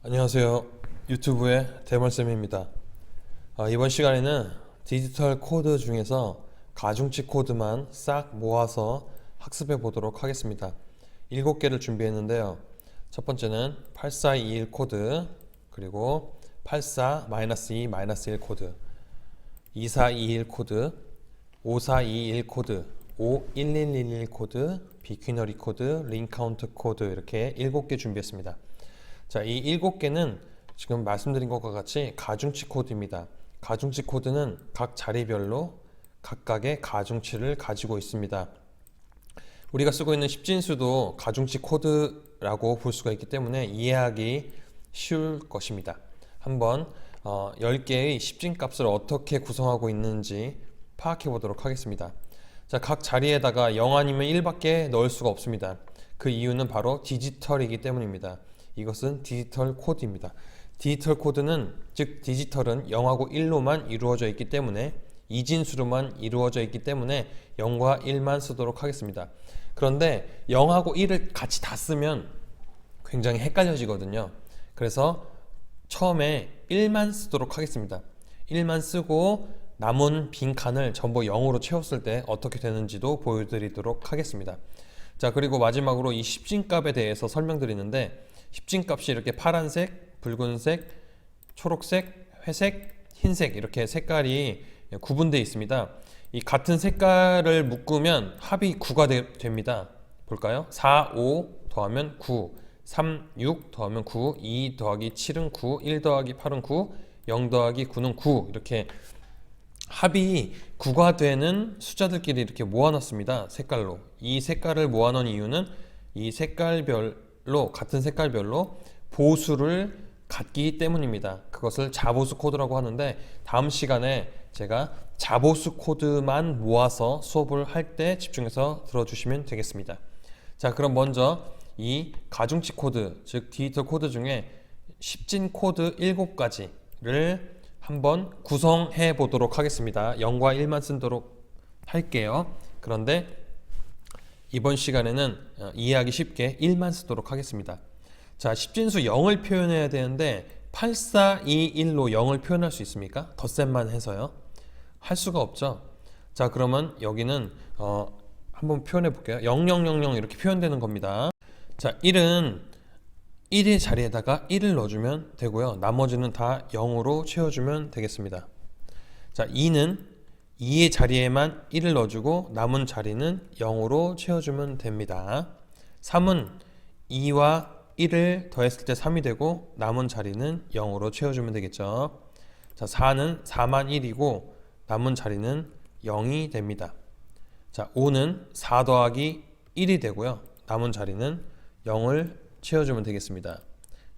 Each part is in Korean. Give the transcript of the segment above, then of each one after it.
안녕하세요. 유튜브의 대물쌤입니다. 이번 시간에는 디지털 코드 중에서 가중치 코드만 싹 모아서 학습해 보도록 하겠습니다. 7개를 준비했는데요. 첫 번째는 8421 코드, 그리고 84-2-1 코드, 2421 코드, 5421 코드, 51111 코드, 비퀴너리 코드, 링카운트 코드, 이렇게 7개 준비했습니다. 자, 이 7개는 지금 말씀드린 것과 같이 가중치 코드입니다. 가중치 코드는 각 자리별로 각각의 가중치를 가지고 있습니다. 우리가 쓰고 있는 십진수도 가중치 코드라고 볼 수가 있기 때문에 이해하기 쉬울 것입니다. 한번 10개의 십진 값을 어떻게 구성하고 있는지 파악해 보도록 하겠습니다. 자, 각 자리에다가 0 아니면 1밖에 넣을 수가 없습니다. 그 이유는 바로 디지털이기 때문입니다. 이것은 디지털 코드입니다. 디지털 코드는, 즉 디지털은 0하고 1로만 이루어져 있기 때문에, 이진수로만 이루어져 있기 때문에 0과 1만 쓰도록 하겠습니다. 그런데 0하고 1을 같이 다 쓰면 굉장히 헷갈려지거든요. 그래서 처음에 1만 쓰도록 하겠습니다. 1만 쓰고 남은 빈칸을 전부 0으로 채웠을 때 어떻게 되는지도 보여드리도록 하겠습니다. 자, 그리고 마지막으로 이 십진값에 대해서 설명드리는데, 십진값이 이렇게 파란색, 붉은색, 초록색, 회색, 흰색, 이렇게 색깔이 구분되어 있습니다. 이 같은 색깔을 묶으면 합이 9가 됩니다. 볼까요? 4, 5 더하면 9, 3, 6 더하면 9, 2 더하기 7은 9, 1 더하기 8은 9, 0 더하기 9는 9. 이렇게 합이 9가 되는 숫자들끼리 이렇게 모아놨습니다. 색깔로. 이 색깔을 모아놓은 이유는 이 색깔별로, 같은 색깔별로 보수를 갖기 때문입니다. 그것을 자보수 코드라고 하는데, 다음 시간에 제가 자보수 코드만 모아서 수업을 할 때 집중해서 들어주시면 되겠습니다. 자, 그럼 먼저 이 가중치 코드, 즉 디지털 코드 중에 십진 코드 7가지를 한번 구성해 보도록 하겠습니다. 0과 1만 쓰도록 할게요. 그런데 이번 시간에는 이해하기 쉽게 1만 쓰도록 하겠습니다. 자, 십진수 0을 표현해야 되는데 8421로 0을 표현할 수 있습니까? 덧셈만 해서요. 할 수가 없죠. 자, 그러면 여기는 한번 표현해 볼게요. 0000 이렇게 표현되는 겁니다. 자, 1은 1의 자리에다가 1을 넣어주면 되고요. 나머지는 다 0으로 채워주면 되겠습니다. 자, 2는 2의 자리에만 1을 넣어주고 남은 자리는 0으로 채워주면 됩니다. 3은 2와 1을 더했을 때 3이 되고 남은 자리는 0으로 채워주면 되겠죠. 자, 4는 4만 1이고 남은 자리는 0이 됩니다. 자, 5는 4 더하기 1이 되고요. 남은 자리는 0을 채워주면 되겠습니다.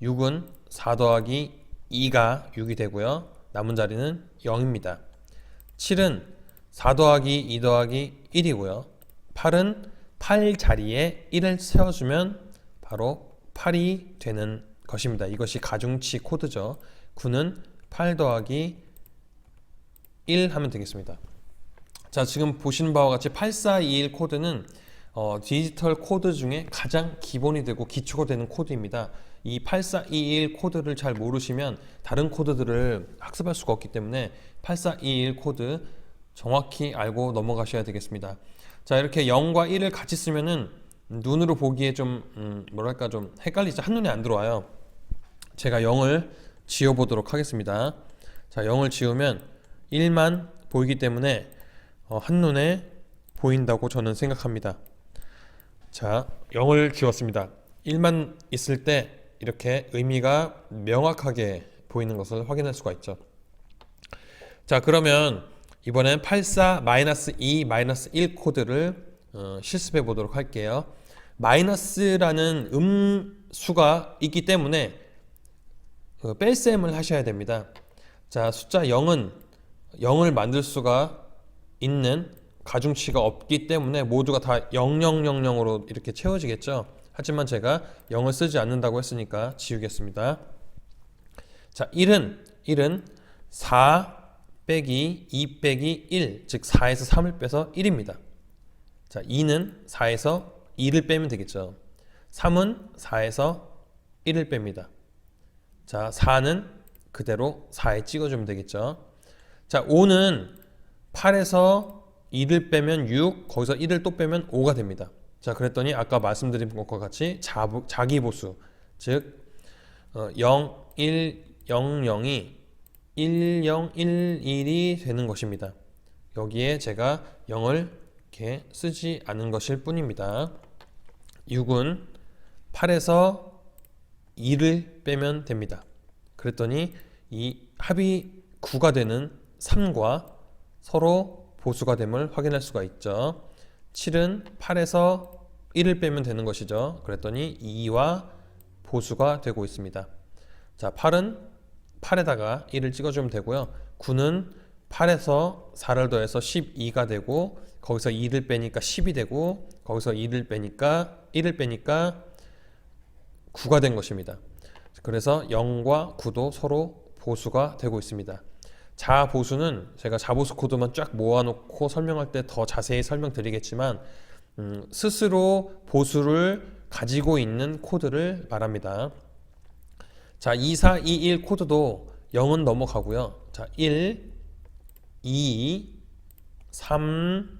6은 4 더하기 2가 6이 되고요. 남은 자리는 0입니다. 7은 4 더하기 2 더하기 1이고요. 8은 8 자리에 1을 채워주면 바로 8이 되는 것입니다. 이것이 가중치 코드죠. 9는 8 더하기 1 하면 되겠습니다. 자, 지금 보시는 바와 같이 8421 코드는 디지털 코드 중에 가장 기본이 되고 기초가 되는 코드입니다. 이 8421 코드를 잘 모르시면 다른 코드들을 학습할 수가 없기 때문에 8421 코드 정확히 알고 넘어가셔야 되겠습니다. 자, 이렇게 0과 1을 같이 쓰면은 눈으로 보기에 좀 뭐랄까 좀 헷갈리죠. 한눈에 안 들어와요. 제가 0을 지워 보도록 하겠습니다. 자, 0을 지우면 1만 보이기 때문에 한눈에 보인다고 저는 생각합니다. 자, 0을 지웠습니다. 1만 있을 때 이렇게 의미가 명확하게 보이는 것을 확인할 수가 있죠. 자, 그러면 이번엔 84-2-1 코드를 실습해 보도록 할게요. 마이너스라는 음수가 있기 때문에 뺄셈을 하셔야 됩니다. 자, 숫자 0은 0을 만들 수가 있는 가중치가 없기 때문에 모두가 다 0000으로 이렇게 채워지겠죠. 하지만 제가 0을 쓰지 않는다고 했으니까 지우겠습니다. 자, 1은 4 빼기 2 빼기 1, 즉 4에서 3을 빼서 1입니다. 자, 2는 4에서 2를 빼면 되겠죠. 3은 4에서 1을 뺍니다. 자, 4는 그대로 4에 찍어주면 되겠죠. 자, 5는 8에서 2를 빼면 6, 거기서 1을 또 빼면 5가 됩니다. 자, 그랬더니 아까 말씀드린 것과 같이 자기보수, 즉 0, 1, 0, 0이 1, 0, 1, 1이 되는 것입니다. 여기에 제가 0을 이렇게 쓰지 않은 것일 뿐입니다. 6은 8에서 2를 빼면 됩니다. 그랬더니 이 합이 9가 되는 3과 서로 보수가 됨을 확인할 수가 있죠. 7은 8에서 1을 빼면 되는 것이죠. 그랬더니 2와 보수가 되고 있습니다. 자, 8은 8에다가 1을 찍어주면 되고요. 9는 8에서 4를 더해서 12가 되고 거기서 2를 빼니까 10이 되고 거기서 1을 빼니까 9가 된 것입니다. 그래서 0과 9도 서로 보수가 되고 있습니다. 자보수는 제가 자보수 코드만 쫙 모아놓고 설명할 때 더 자세히 설명드리겠지만 스스로 보수를 가지고 있는 코드를 말합니다. 자, 2421 코드도 0은 넘어가고요. 자, 1, 2, 3,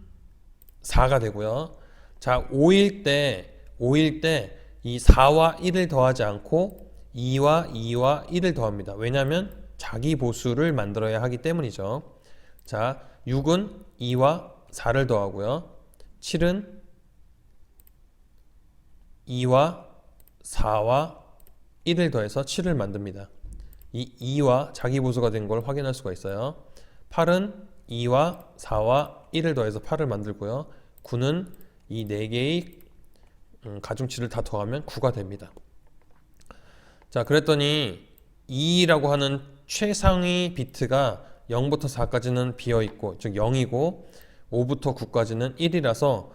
4가 되고요. 자, 5일 때 이 4와 1을 더하지 않고 2와 1을 더합니다. 왜냐하면 자기 보수를 만들어야 하기 때문이죠. 자, 6은 2와 4를 더하고요. 7은 2와 4와 1을 더해서 7을 만듭니다. 이 2와 자기 보수가 된 걸 확인할 수가 있어요. 8은 2와 4와 1을 더해서 8을 만들고요. 9는 이 4개의 가중치를 다 더하면 9가 됩니다. 자, 그랬더니 2라고 하는 최상위 비트가 0부터 4까지는 비어있고, 즉 0이고 5부터 9까지는 1이라서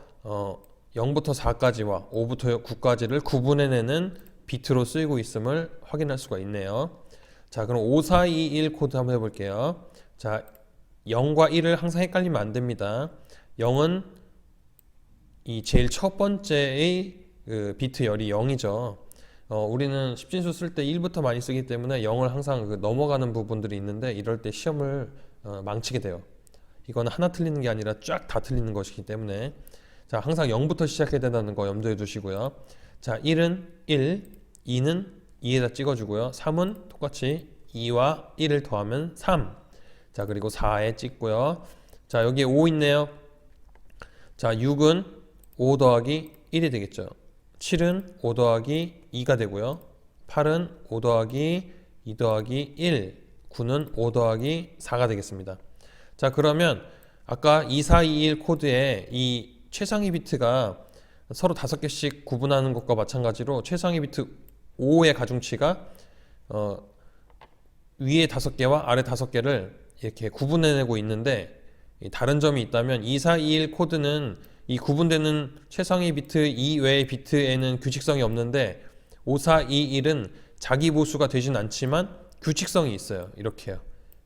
0부터 4까지와 5부터 9까지를 구분해내는 비트로 쓰이고 있음을 확인할 수가 있네요. 자, 그럼 5421 코드 한번 해볼게요. 자, 0과 1을 항상 헷갈리면 안 됩니다. 0은 이 제일 첫 번째의 그 비트 열이 0이죠. 우리는 십진수 쓸 때 1부터 많이 쓰기 때문에 0을 항상 넘어가는 부분들이 있는데 이럴 때 시험을 망치게 돼요. 이거는 하나 틀리는 게 아니라 쫙 다 틀리는 것이기 때문에 자, 항상 0부터 시작해야 된다는 거 염두에 두시고요. 자, 1은 1, 2는 2에다 찍어주고요. 3은 똑같이 2와 1을 더하면 3. 자, 그리고 4에 찍고요. 자, 여기에 5 있네요. 자, 6은 5 더하기 1이 되겠죠. 7은 5 더하기 2가 되고요. 8은 5 더하기 2 더하기 1, 9는 5 더하기 4가 되겠습니다. 자, 그러면 아까 2421 코드에 이 최상위 비트가 서로 5개씩 구분하는 것과 마찬가지로 최상위 비트 5의 가중치가 위에 5개와 아래 5개를 이렇게 구분해내고 있는데 다른 점이 있다면 2421 코드는 이 구분되는 최상위 비트 이외의 비트에는 규칙성이 없는데 5421은 자기 보수가 되진 않지만 규칙성이 있어요. 이렇게요.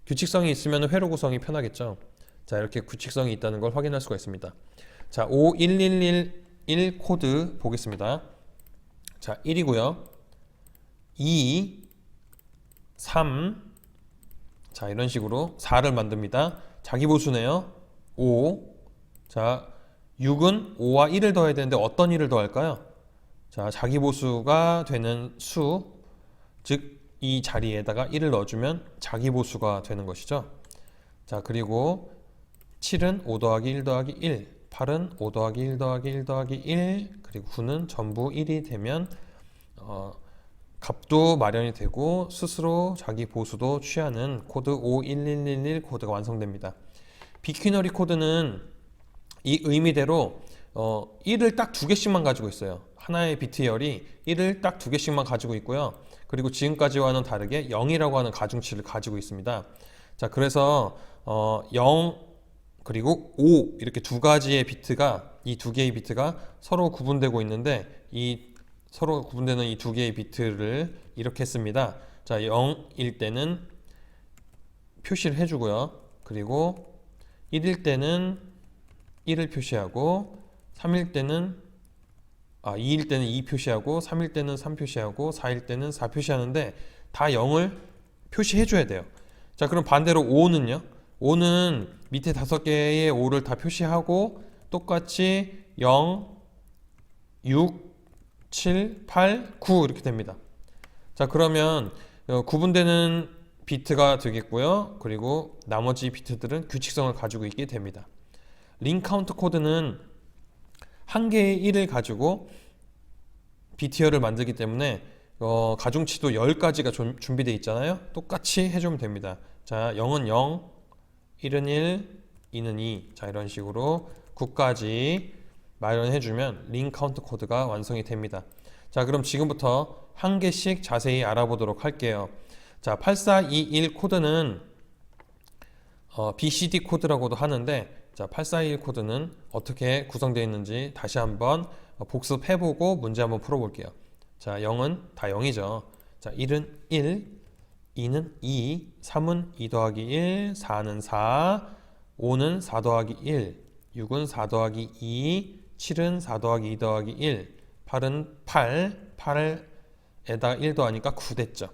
규칙성이 있으면 회로 구성이 편하겠죠. 자, 이렇게 규칙성이 있다는 걸 확인할 수가 있습니다. 자, 51111 코드 보겠습니다. 자, 1이고요. 2, 3, 자, 이런 식으로 4를 만듭니다. 자기 보수네요. 5, 자, 6은 5와 1을 더해야 되는데 어떤 1을 더할까요? 자, 자기 보수가 되는 수, 즉 이 자리에다가 1을 넣어주면 자기 보수가 되는 것이죠. 자, 그리고 7은 5 더하기 1 더하기 1, 8은 5 더하기 1 더하기 1 더하기 1, 그리고 9는 전부 1이 되면 값도 마련이 되고 스스로 자기 보수도 취하는 코드 51111 코드가 완성됩니다. 비퀴너리 코드는 이 의미대로 1을 딱 2개씩만 가지고 있어요. 하나의 비트열이 1을 딱 2개씩만 가지고 있고요. 그리고 지금까지와는 다르게 0이라고 하는 가중치를 가지고 있습니다. 자, 그래서 0 그리고 5 이렇게 두 가지의 비트가, 이 두 개의 비트가 서로 구분되고 있는데 이 서로 구분되는 이 두 개의 비트를 이렇게 씁니다. 자, 0일 때는 표시를 해주고요. 그리고 1일 때는 1을 표시하고 3일 때는 2일 때는 2 표시하고 3일 때는 3 표시하고 4일 때는 4 표시하는데 다 0을 표시해 줘야 돼요. 자, 그럼 반대로 5는요? 5는 밑에 5개의 5를 다 표시하고 똑같이 0, 6, 7, 8, 9 이렇게 됩니다. 자, 그러면 구분되는 비트가 되겠고요. 그리고 나머지 비트들은 규칙성을 가지고 있게 됩니다. 링 카운트 코드는 한 개의 1을 가지고 비트열을 만들기 때문에 가중치도 10가지가 준비되어 있잖아요. 똑같이 해주면 됩니다. 자, 0은 0, 1은 1, 2는 2. 자, 이런 식으로 9까지 마련해주면 링 카운트 코드가 완성이 됩니다. 자, 그럼 지금부터 한 개씩 자세히 알아보도록 할게요. 자, 8421 코드는 BCD 코드라고도 하는데, 자, 8421 코드는 어떻게 구성되어 있는지 다시 한번 복습해보고 문제 한번 풀어볼게요. 자, 0은 다 0이죠. 자, 1은 1, 2는 2, 3은 2 더하기 1, 4는 4, 5는 4 더하기 1, 6은 4 더하기 2, 7은 4 더하기 2 더하기 1, 8은 8, 8에다가 1 더하니까 9 됐죠.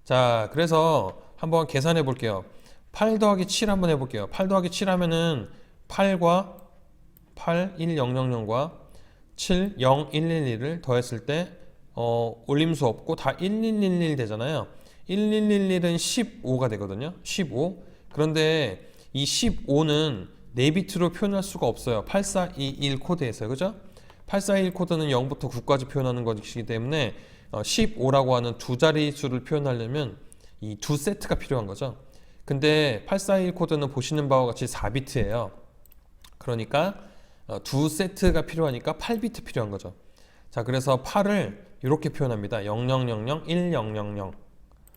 자, 그래서 한번 계산해 볼게요. 8 더하기 7 한번 해볼게요. 8 더하기 7 하면은 8과 8, 1, 0, 0, 0과 7, 0, 1, 1, 1을 더했을 때 올림수 없고 다 1, 1, 1, 1 되잖아요. 1, 1, 1, 1은 15가 되거든요. 15. 그런데 이 15는 4비트로 표현할 수가 없어요. 8421 코드에서요. 그죠? 8421 코드는 0부터 9까지 표현하는 것이기 때문에 15라고 하는 두 자리 수를 표현하려면 이 두 세트가 필요한 거죠. 근데 841 코드는 보시는 바와 같이 4비트예요. 그러니까 두 세트가 필요하니까 8비트 필요한 거죠. 자, 그래서 8을 이렇게 표현합니다. 0000, 1000.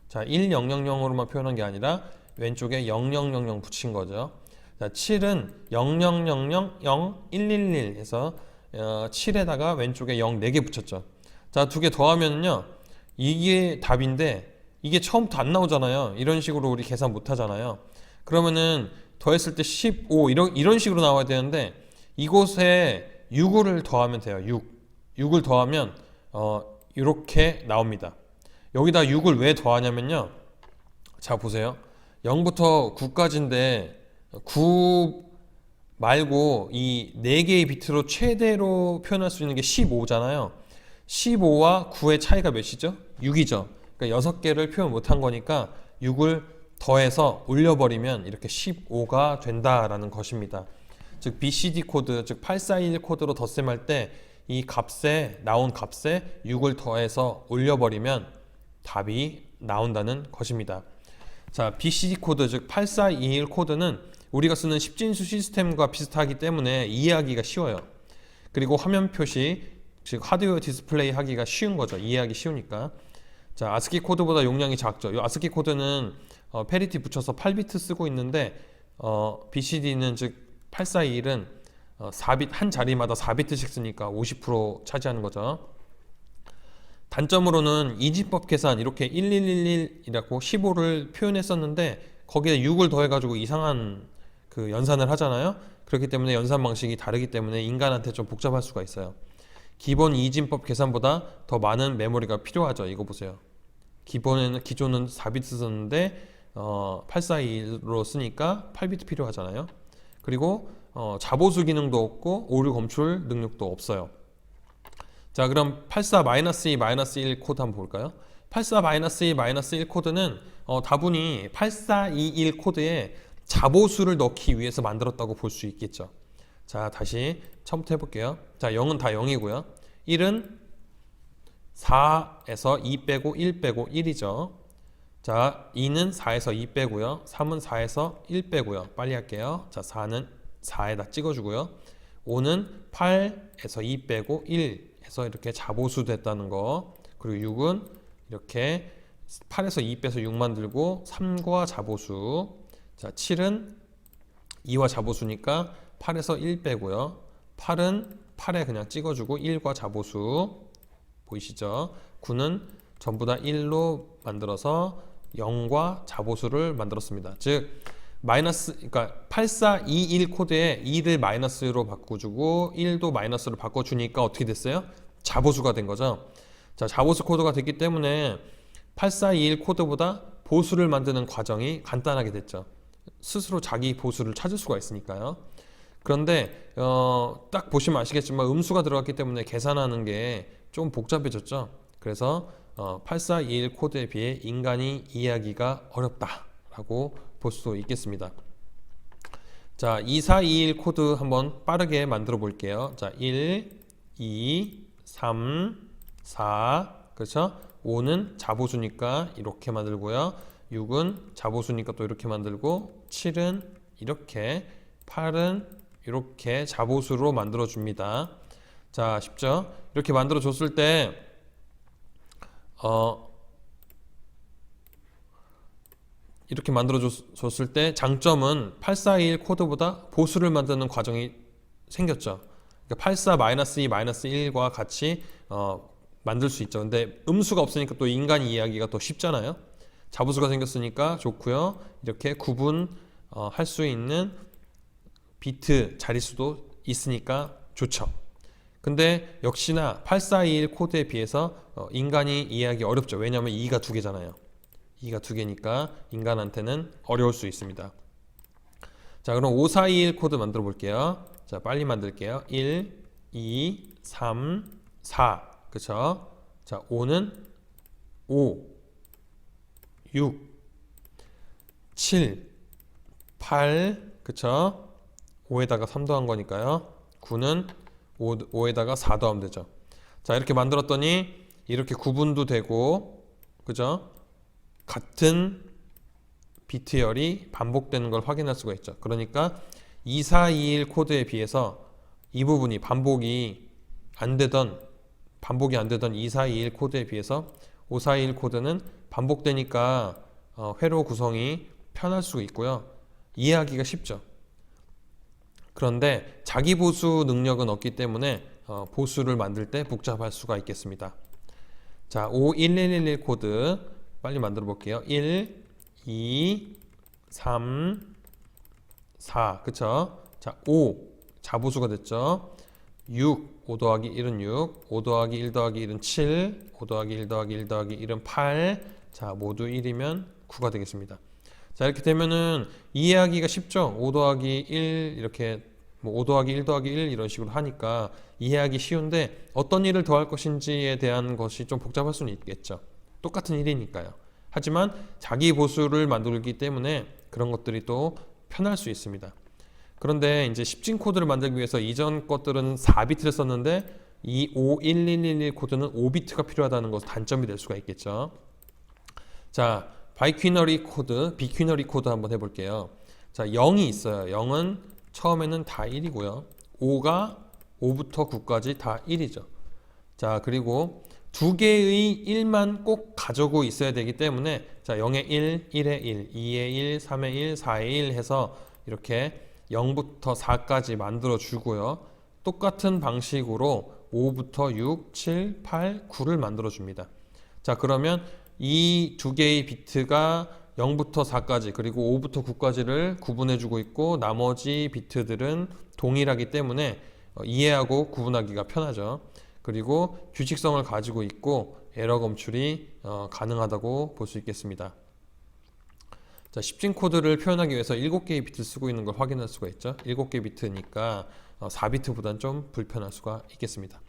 자, 1000으로만 표현한 게 아니라 왼쪽에 0000 붙인 거죠. 자, 7은 0000, 111 해서 7에다가 왼쪽에 0 4개 붙였죠. 자, 두 개 더하면요, 이게 답인데 이게 처음부터 안 나오잖아요. 이런 식으로 우리 계산 못 하잖아요. 그러면은 더했을 때 15 이런 식으로 나와야 되는데 이곳에 6을 더하면 돼요. 6을 더하면 이렇게 나옵니다. 여기다 6을 왜 더하냐면요, 자, 보세요. 0부터 9까지인데 9 말고 이 4개의 비트로 최대로 표현할 수 있는 게 15잖아요. 15와 9의 차이가 몇이죠? 6이죠. 그러니까 6개를 표현 못한 거니까 6을 더해서 올려버리면 이렇게 15가 된다라는 것입니다. 즉 BCD 코드, 즉 8421 코드로 덧셈할 때 이 값에 나온 값에 6을 더해서 올려버리면 답이 나온다는 것입니다. 자, BCD 코드, 즉 8421 코드는 우리가 쓰는 십진수 시스템과 비슷하기 때문에 이해하기가 쉬워요. 그리고 화면 표시, 즉 하드웨어 디스플레이 하기가 쉬운 거죠. 이해하기 쉬우니까. 자, 아스키 코드보다 용량이 작죠. 이 아스키 코드는 페리티 붙여서 8비트 쓰고 있는데 BCD는 즉 8421은 4비트 한 자리마다 4비트씩 쓰니까 50% 차지하는 거죠. 단점으로는 이진법 계산 이렇게 1111이라고 15를 표현했었는데 거기에 6을 더해가지고 이상한 그 연산을 하잖아요. 그렇기 때문에 연산 방식이 다르기 때문에 인간한테 좀 복잡할 수가 있어요. 기본 이진법 계산보다 더 많은 메모리가 필요하죠. 이거 보세요. 기존은 4비트 썼는데 841로 쓰니까 8비트 필요하잖아요. 그리고 자보수 기능도 없고 오류 검출 능력도 없어요. 자, 그럼 84-2-1 코드 한번 볼까요? 84-2-1 코드는 다분히 8421 코드에 자보수를 넣기 위해서 만들었다고 볼 수 있겠죠. 자, 다시 처음부터 해볼게요. 자, 0은 다 0이고요. 1은 4에서 2 빼고 1 빼고 1이죠. 자, 2는 4에서 2 빼고요. 3은 4에서 1 빼고요. 빨리 할게요. 자, 4는 4에다 찍어주고요. 5는 8에서 2 빼고 1 해서 이렇게 자보수 됐다는 거. 그리고 6은 이렇게 8에서 2 빼서 6 만들고 3과 자보수. 자, 7은 2와 자보수니까 8에서 1 빼고요. 8은 8에 그냥 찍어주고 1과 자보수. 보이시죠? 9는 전부 다 1로 만들어서 0과 자보수를 만들었습니다. 즉 그러니까 8421 코드에 2를 마이너스로 바꿔주고 1도 마이너스로 바꿔주니까 어떻게 됐어요? 자보수가 된 거죠. 자, 자보수 코드가 됐기 때문에 8421 코드보다 보수를 만드는 과정이 간단하게 됐죠. 스스로 자기 보수를 찾을 수가 있으니까요. 그런데 딱 보시면 아시겠지만 음수가 들어갔기 때문에 계산하는 게 좀 복잡해졌죠. 그래서 8421 코드에 비해 인간이 이해하기가 어렵다라고 볼 수 있겠습니다. 자, 2421 코드 한번 빠르게 만들어 볼게요. 자, 1, 2, 3, 4, 그렇죠? 5는 자보수니까 이렇게 만들고요. 6은 자보수니까 또 이렇게 만들고, 7은 이렇게, 8은 이렇게 자보수로 만들어 줍니다. 자, 쉽죠? 이렇게 만들어 줬을 때 이렇게 만들어 줬을 때 장점은 8421 코드보다 보수를 만드는 과정이 생겼죠. 그러니까 84-2-1과 같이 만들 수 있죠. 근데 음수가 없으니까 또 인간 이해하기가 더 쉽잖아요. 자보수가 생겼으니까 좋고요. 이렇게 구분 할 수 있는 비트 자릿수도 있으니까 좋죠. 근데 역시나 8421 코드에 비해서 인간이 이해하기 어렵죠. 왜냐하면 2가 두 개잖아요. 2가 두 개니까 인간한테는 어려울 수 있습니다. 자, 그럼 5421 코드 만들어 볼게요. 자, 빨리 만들게요. 1, 2, 3, 4. 그쵸? 자, 5는 5, 6, 7, 8. 그쵸? 5에다가 3 더한 거니까요. 9는 5에다가 4 더하면 되죠. 자, 이렇게 만들었더니 이렇게 구분도 되고, 그죠? 같은 비트열이 반복되는 걸 확인할 수가 있죠. 그러니까 2421 코드에 비해서 이 부분이 반복이 안 되던 2421 코드에 비해서 5421 코드는 반복되니까 회로 구성이 편할 수 있고요. 이해하기가 쉽죠. 그런데 자기 보수 능력은 없기 때문에 보수를 만들 때 복잡할 수가 있겠습니다. 자, 51111 코드 빨리 만들어 볼게요. 1, 2, 3, 4. 그쵸? 자, 5 자보수가 됐죠. 6, 5 더하기 1은 6, 5 더하기 1 더하기 1은 7, 5 더하기 1 더하기 1 더하기 1은 8. 자, 모두 1이면 9가 되겠습니다. 자, 이렇게 되면은 이해하기가 쉽죠. 5 더하기 1 이렇게 뭐 5 더하기 1 더하기 1 이런 식으로 하니까 이해하기 쉬운데 어떤 일을 더할 것인지에 대한 것이 좀 복잡할 수는 있겠죠. 똑같은 일이니까요. 하지만 자기 보수를 만들기 때문에 그런 것들이 또 편할 수 있습니다. 그런데 이제 10진 코드를 만들기 위해서 이전 것들은 4비트를 썼는데 이 51111 코드는 5비트가 필요하다는 것은 단점이 될 수가 있겠죠. 자, 바이퀴너리 코드, 비퀴너리 코드 한번 해볼게요. 자, 0이 있어요. 0은 처음에는 다 1이고요. 5가 5부터 9까지 다 1이죠. 자, 그리고 두 개의 1만 꼭 가지고 있어야 되기 때문에 자, 0에 1, 1에 1, 2에 1, 3에 1, 4에 1 해서 이렇게 0부터 4까지 만들어 주고요. 똑같은 방식으로 5부터 6, 7, 8, 9를 만들어 줍니다. 자, 그러면 이 두 개의 비트가 0부터 4까지 그리고 5부터 9까지를 구분해 주고 있고 나머지 비트들은 동일하기 때문에 이해하고 구분하기가 편하죠. 그리고 규칙성을 가지고 있고 에러 검출이 가능하다고 볼 수 있겠습니다. 자, 10진 코드를 표현하기 위해서 7개의 비트를 쓰고 있는 걸 확인할 수가 있죠. 7개 비트니까 4비트보다는 좀 불편할 수가 있겠습니다.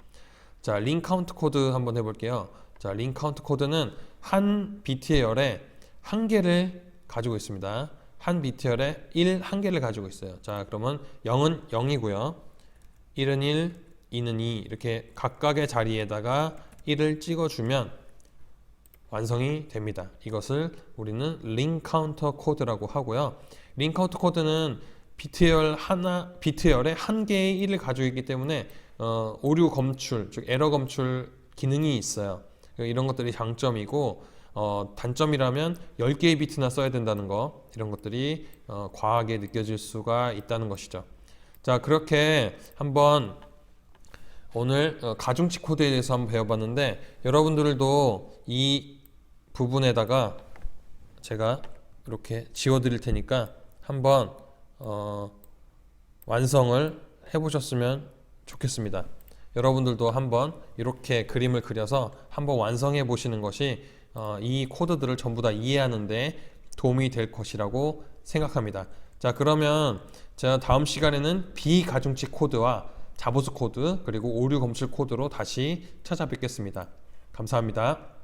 자, 링 카운트 코드 한번 해볼게요. 자, 링 카운트 코드는 한 비트의 열에 한 개를 가지고 있습니다. 한 비트열에 1, 한 개를 가지고 있어요. 자, 그러면 0은 0이고요. 1은 1, 2는 2 이렇게 각각의 자리에다가 1을 찍어주면 완성이 됩니다. 이것을 우리는 링 카운터 코드라고 하고요. 링 카운터 코드는 비트열에 한 개의 1을 가지고 있기 때문에 오류 검출, 즉 에러 검출 기능이 있어요. 이런 것들이 장점이고 단점이라면 10개의 비트나 써야 된다는 거 이런 것들이 과하게 느껴질 수가 있다는 것이죠. 자, 그렇게 한번 오늘 가중치 코드에 대해서 한번 배워봤는데 여러분들도 이 부분에다가 제가 이렇게 지워드릴 테니까 한번 완성을 해보셨으면 좋겠습니다. 여러분들도 한번 이렇게 그림을 그려서 한번 완성해 보시는 것이 이 코드들을 전부 다 이해하는데 도움이 될 것이라고 생각합니다. 자, 그러면 제가 다음 시간에는 비가중치 코드와 자보스 코드 그리고 오류 검출 코드로 다시 찾아뵙겠습니다. 감사합니다.